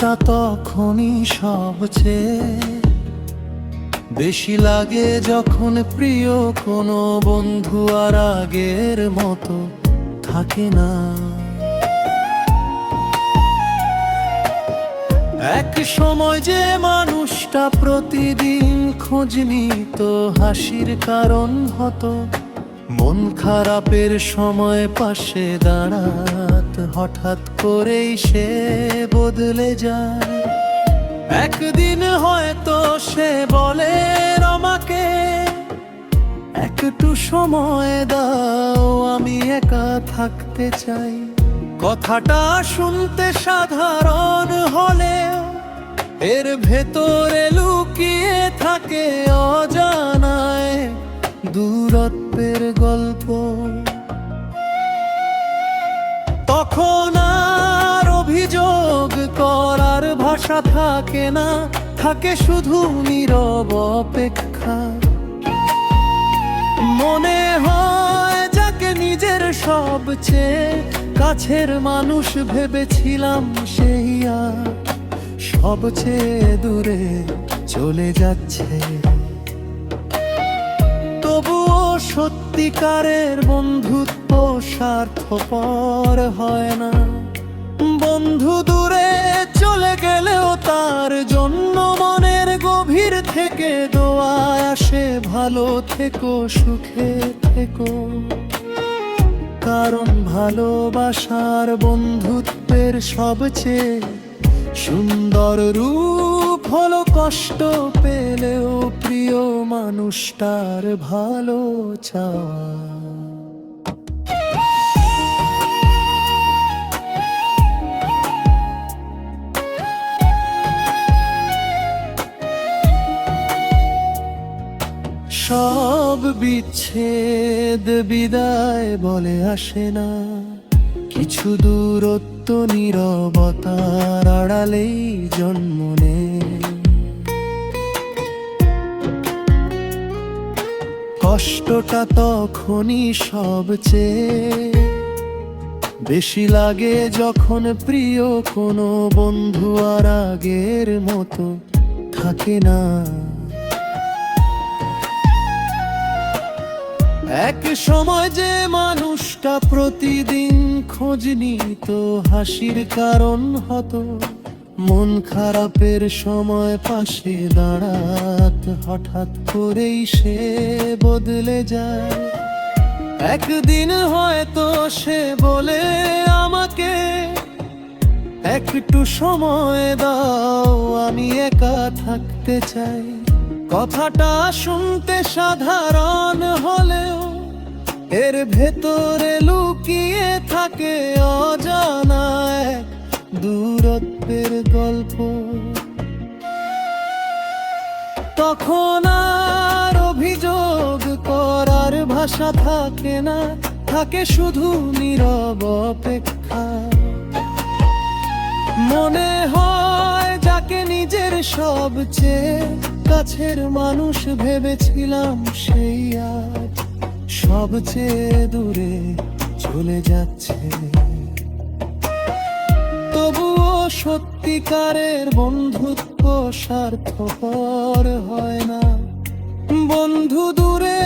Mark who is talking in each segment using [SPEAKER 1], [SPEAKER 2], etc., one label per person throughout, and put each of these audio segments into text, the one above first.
[SPEAKER 1] কষ্টটা তখনই সবচেয়ে বেশি লাগে যখন প্রিয় কোনো বন্ধু আর আগের মতো থাকে না। এক সময় যে মানুষটা প্রতিদিন খোঁজ নিত, হাসির কারণ হতো, মন খারাপের সময় পাশে দাঁড়াত, হঠাৎ করেই সে বদলে যায়। একদিন হয়তো সে বলে আমাকে, একটু সময় দাও, আমি একা থাকতে চাই। কথাটা শুনতে সাধারণ হলেও এর ভেতরে লুকিয়ে থাকে অজানায় দূরত্বের গল্প। তখন আর অভিযোগ করার ভাষা থাকে না, থাকে শুধু নীরব অপেক্ষা। মনে হয় যাকে নিজের সবচেয়ে কাছের মানুষ ভেবেছিলাম, সেই আর সবচেয়ে দূরে চলে যাচ্ছে। তবুও সত্যিকারের বন্ধুত্ব স্বার্থপর হয় না। বন্ধু দূরে চলে গেলেও তার জন্য মনের গভীর থেকে দোয়া আসে, ভালো থেকো, সুখে থেকো। কারণ ভালোবাসার বন্ধুত্বের সবচেয়ে সুন্দর রূপ হলো কষ্ট পেলেও প্রিয় মানুষটার ভালো চাওয়া। সব বিচ্ছেদ বিদায় বলে আসে না, কিছু দূরত্ব নীরবতার আড়ালেই জন্ম নেয়। কষ্টটা তখনই সবচেয়ে বেশি লাগে যখন প্রিয় কোনো বন্ধু আর আগের মতো থাকে না। এক সময় যে মানুষটা প্রতিদিন খোঁজ নিত, হাসির কারণ হতো, মন খারাপের সময় পাশে দাঁড়াত, হঠাৎ করেই সে বদলে যায়। একদিন হয়তো সে বলে আমাকে, একটু সময় দাও, আমি একা থাকতে চাই। কথাটা শুনতে সাধারণ হলেও এর ভেতরে লুকিয়ে থাকে অজানা এক দূরত্বের গল্প। তখন আর অভিযোগ করার ভাষা থাকে না, থাকে শুধু নীরব অপেক্ষা। মনে হয় যাকে নিজের সবচেয়ে কাছের মানুষ ভেবেছিলাম, সেই আজ সবচেয়ে দূরে চলে যাচ্ছে। তবুও সত্যিকারের বন্ধুত্ব স্বার্থপর হয় না। বন্ধু দূরে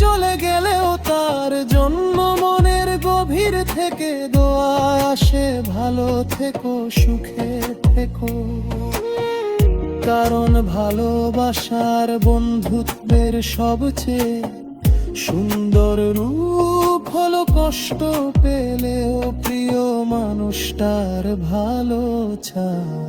[SPEAKER 1] চলে গেলেও তার জন্য মনের গভীর থেকে দোয়া আসে, ভালো থেকো, সুখে থেকো। কারণ ভালোবাসার বন্ধুত্বের সবচেয়ে সুন্দর রূপ হলো কষ্ট পেলেও প্রিয় মানুষটার ভালো চাওয়া।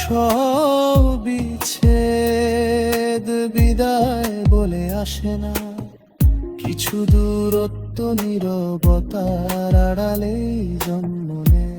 [SPEAKER 1] সব বিচ্ছেদ বিদায় বলে আসে না, কিছু দূরত্ব নীরবতার আড়ালেই জন্ম নেয়।